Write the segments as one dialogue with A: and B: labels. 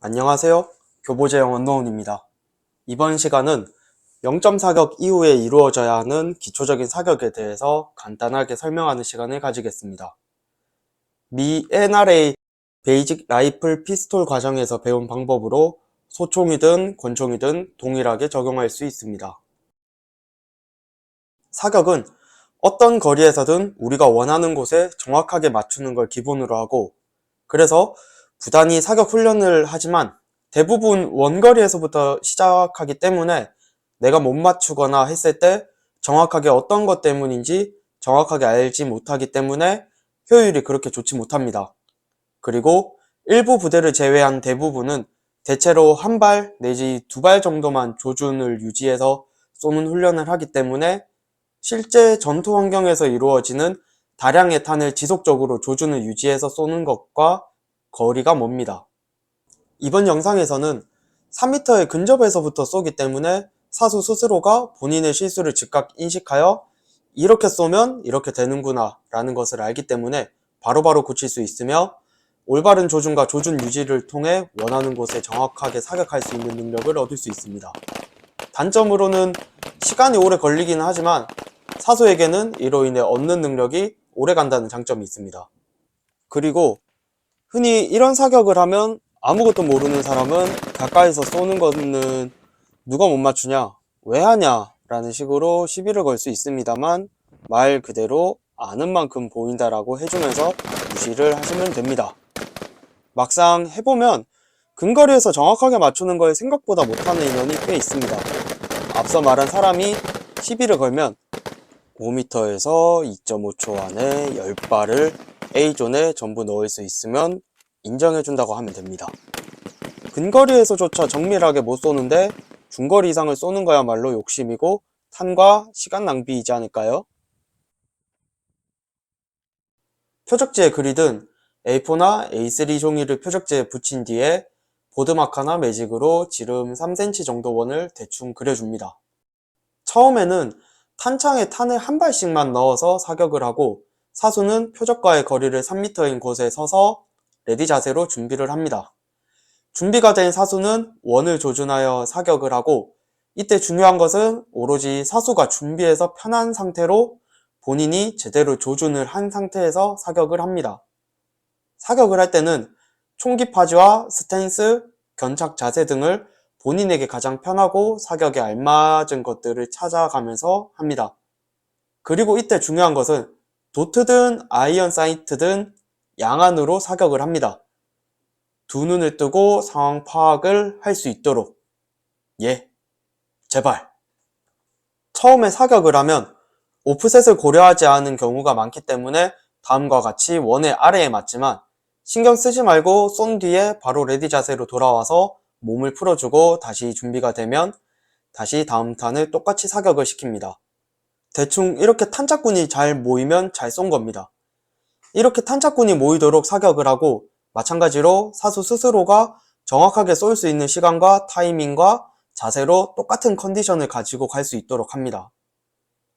A: 안녕하세요. 교보제형 원노원입니다. 이번 시간은 0점 사격 이후에 이루어져야 하는 기초적인 사격에 대해서 간단하게 설명하는 시간을 가지겠습니다. 미 NRA 베이직 라이플 피스톨 과정에서 배운 방법으로 소총이든 권총이든 동일하게 적용할 수 있습니다. 사격은 어떤 거리에서든 우리가 원하는 곳에 정확하게 맞추는 걸 기본으로 하고, 그래서 부단히 사격 훈련을 하지만 대부분 원거리에서부터 시작하기 때문에 내가 못 맞추거나 했을 때 정확하게 어떤 것 때문인지 정확하게 알지 못하기 때문에 효율이 그렇게 좋지 못합니다. 그리고 일부 부대를 제외한 대부분은 대체로 한 발 내지 두 발 정도만 조준을 유지해서 쏘는 훈련을 하기 때문에 실제 전투 환경에서 이루어지는 다량의 탄을 지속적으로 조준을 유지해서 쏘는 것과 거리가 멉니다. 이번 영상에서는 3m의 근접에서부터 쏘기 때문에 사수 스스로가 본인의 실수를 즉각 인식하여 이렇게 쏘면 이렇게 되는구나 라는 것을 알기 때문에 바로바로 고칠 수 있으며, 올바른 조준과 조준 유지를 통해 원하는 곳에 정확하게 사격할 수 있는 능력을 얻을 수 있습니다. 단점으로는 시간이 오래 걸리기는 하지만 사수에게는 이로 인해 얻는 능력이 오래 간다는 장점이 있습니다. 그리고 흔히 이런 사격을 하면 아무것도 모르는 사람은 가까이서 쏘는 거는 누가 못 맞추냐, 왜 하냐 라는 식으로 시비를 걸 수 있습니다만, 말 그대로 아는 만큼 보인다라고 해주면서 무시를 하시면 됩니다. 막상 해보면 근거리에서 정확하게 맞추는 걸 생각보다 못하는 인원이 꽤 있습니다. 앞서 말한 사람이 시비를 걸면 5m에서 2.5초 안에 10발을 A존에 전부 넣을 수 있으면 인정해준다고 하면 됩니다. 근거리에서조차 정밀하게 못 쏘는데 중거리 이상을 쏘는 거야말로 욕심이고 탄과 시간 낭비이지 않을까요? 표적지에 그리든 A4나 A3 종이를 표적지에 붙인 뒤에 보드마커나 매직으로 지름 3cm 정도 원을 대충 그려줍니다. 처음에는 탄창에 탄을 한 발씩만 넣어서 사격을 하고, 사수는 표적과의 거리를 3m인 곳에 서서 레디 자세로 준비를 합니다. 준비가 된 사수는 원을 조준하여 사격을 하고, 이때 중요한 것은 오로지 사수가 준비해서 편한 상태로 본인이 제대로 조준을 한 상태에서 사격을 합니다. 사격을 할 때는 총기 파지와 스탠스, 견착 자세 등을 본인에게 가장 편하고 사격에 알맞은 것들을 찾아가면서 합니다. 그리고 이때 중요한 것은 도트든 아이언 사이트든 양안으로 사격을 합니다. 두 눈을 뜨고 상황 파악을 할 수 있도록. 제발. 처음에 사격을 하면 오프셋을 고려하지 않은 경우가 많기 때문에 다음과 같이 원의 아래에 맞지만, 신경 쓰지 말고 쏜 뒤에 바로 레디 자세로 돌아와서 몸을 풀어주고 다시 준비가 되면 다시 다음 탄을 똑같이 사격을 시킵니다. 대충 이렇게 탄착군이 잘 모이면 잘 쏜 겁니다. 이렇게 탄착군이 모이도록 사격을 하고, 마찬가지로 사수 스스로가 정확하게 쏠 수 있는 시간과 타이밍과 자세로 똑같은 컨디션을 가지고 갈 수 있도록 합니다.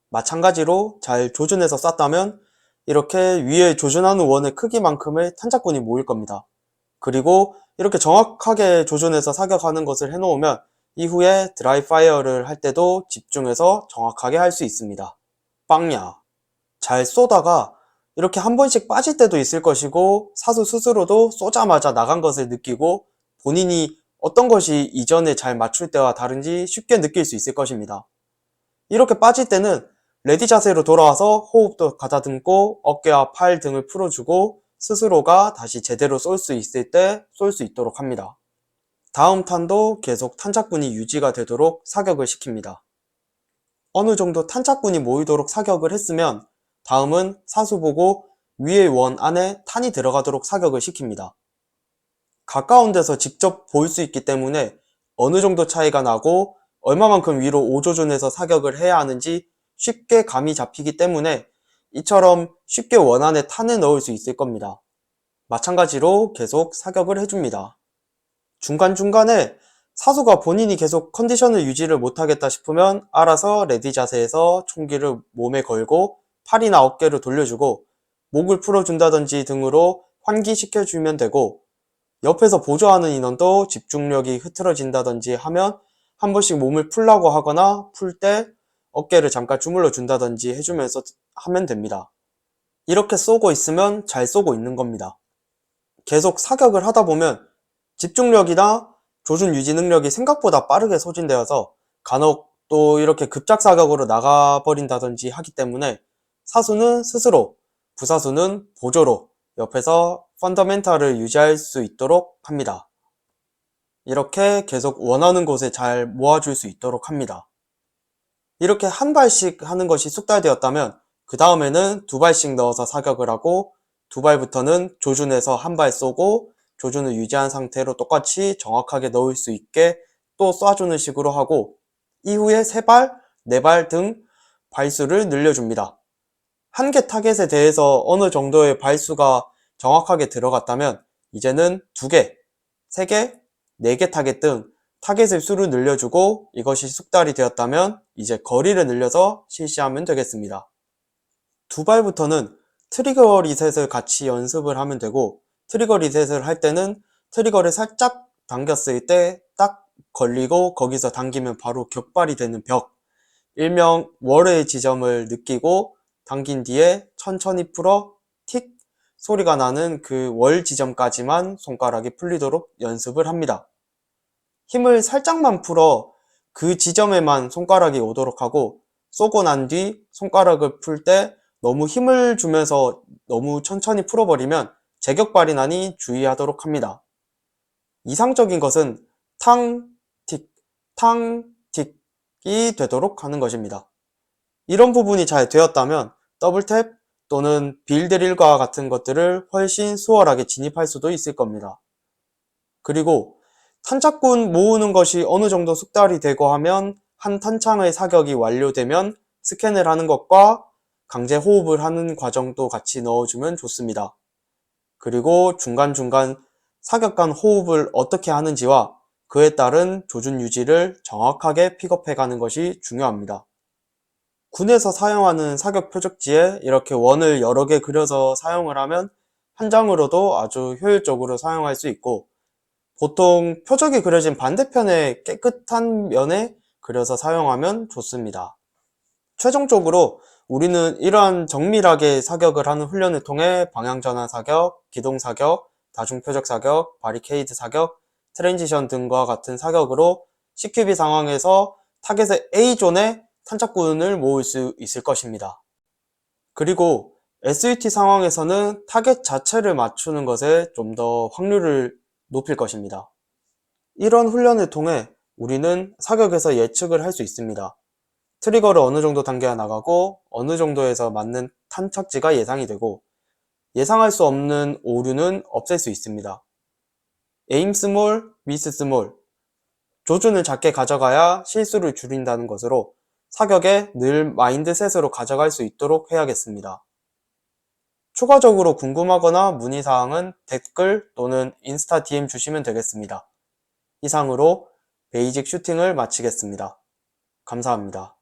A: 마찬가지로 잘 조준해서 쐈다면 이렇게 위에 조준하는 원의 크기만큼의 탄착군이 모일 겁니다. 그리고 이렇게 정확하게 조준해서 사격하는 것을 해놓으면 이후에 드라이 파이어를 할 때도 집중해서 정확하게 할 수 있습니다. 빵야. 잘 쏘다가 이렇게 한 번씩 빠질 때도 있을 것이고, 사수 스스로도 쏘자마자 나간 것을 느끼고 본인이 어떤 것이 이전에 잘 맞출 때와 다른지 쉽게 느낄 수 있을 것입니다. 이렇게 빠질 때는 레디 자세로 돌아와서 호흡도 가다듬고 어깨와 팔 등을 풀어주고 스스로가 다시 제대로 쏠 수 있을 때 쏠 수 있도록 합니다. 다음 탄도 계속 탄착군이 유지가 되도록 사격을 시킵니다. 어느 정도 탄착군이 모이도록 사격을 했으면 다음은 사수 보고 위의 원 안에 탄이 들어가도록 사격을 시킵니다. 가까운 데서 직접 볼 수 있기 때문에 어느 정도 차이가 나고 얼마만큼 위로 오조준해서 사격을 해야 하는지 쉽게 감이 잡히기 때문에 이처럼 쉽게 원 안에 탄을 넣을 수 있을 겁니다. 마찬가지로 계속 사격을 해줍니다. 중간중간에 사수가 본인이 계속 컨디션을 유지를 못하겠다 싶으면 알아서 레디 자세에서 총기를 몸에 걸고 팔이나 어깨를 돌려주고 목을 풀어준다든지 등으로 환기시켜주면 되고, 옆에서 보조하는 인원도 집중력이 흐트러진다든지 하면 한 번씩 몸을 풀라고 하거나 풀 때 어깨를 잠깐 주물러 준다든지 해주면서 하면 됩니다. 이렇게 쏘고 있으면 잘 쏘고 있는 겁니다. 계속 사격을 하다 보면 집중력이나 조준 유지 능력이 생각보다 빠르게 소진되어서 간혹 또 이렇게 급작 사격으로 나가버린다든지 하기 때문에 사수는 스스로, 부사수는 보조로 옆에서 펀더멘탈을 유지할 수 있도록 합니다. 이렇게 계속 원하는 곳에 잘 모아줄 수 있도록 합니다. 이렇게 한 발씩 하는 것이 숙달되었다면 그 다음에는 두 발씩 넣어서 사격을 하고 두 발부터는 조준해서 한 발 쏘고 조준을 유지한 상태로 똑같이 정확하게 넣을 수 있게 또 쏴주는 식으로 하고 이후에 세 발, 네 발 등 발수를 늘려줍니다. 한 개 타겟에 대해서 어느 정도의 발수가 정확하게 들어갔다면 이제는 두 개, 세 개, 네 개 타겟 등 타겟의 수를 늘려주고 이것이 숙달이 되었다면 이제 거리를 늘려서 실시하면 되겠습니다. 두 발부터는 트리거 리셋을 같이 연습을 하면 되고 트리거 리셋을 할 때는 트리거를 살짝 당겼을 때 딱 걸리고 거기서 당기면 바로 격발이 되는 벽, 일명 월의 지점을 느끼고 당긴 뒤에 천천히 풀어 틱 소리가 나는 그 월 지점까지만 손가락이 풀리도록 연습을 합니다. 힘을 살짝만 풀어 그 지점에만 손가락이 오도록 하고 쏘고 난 뒤 손가락을 풀 때 너무 힘을 주면서 너무 천천히 풀어버리면 제격발이 나니 주의하도록 합니다. 이상적인 것은 탕, 틱, 탕, 틱이 되도록 하는 것입니다. 이런 부분이 잘 되었다면 더블탭 또는 빌드릴과 같은 것들을 훨씬 수월하게 진입할 수도 있을 겁니다. 그리고 탄착군 모으는 것이 어느 정도 숙달이 되고 하면 한 탄창의 사격이 완료되면 스캔을 하는 것과 강제 호흡을 하는 과정도 같이 넣어주면 좋습니다. 그리고 중간중간 사격간 호흡을 어떻게 하는지와 그에 따른 조준 유지를 정확하게 픽업해 가는 것이 중요합니다. 군에서 사용하는 사격 표적지에 이렇게 원을 여러 개 그려서 사용을 하면 한 장으로도 아주 효율적으로 사용할 수 있고 보통 표적이 그려진 반대편에 깨끗한 면에 그려서 사용하면 좋습니다. 최종적으로 우리는 이러한 정밀하게 사격을 하는 훈련을 통해 방향전환 사격, 기동 사격, 다중표적 사격, 바리케이드 사격, 트랜지션 등과 같은 사격으로 CQB 상황에서 타겟의 A존에 탄착군을 모을 수 있을 것입니다. 그리고 SUT 상황에서는 타겟 자체를 맞추는 것에 좀 더 확률을 높일 것입니다. 이런 훈련을 통해 우리는 사격에서 예측을 할 수 있습니다. 트리거를 어느 정도 당겨야 나가고 어느 정도에서 맞는 탄착지가 예상이 되고 예상할 수 없는 오류는 없앨 수 있습니다. 에임 스몰, 미스 스몰, 조준을 작게 가져가야 실수를 줄인다는 것으로 사격에 늘 마인드셋으로 가져갈 수 있도록 해야겠습니다. 추가적으로 궁금하거나 문의사항은 댓글 또는 인스타 DM 주시면 되겠습니다. 이상으로 베이직 슈팅을 마치겠습니다. 감사합니다.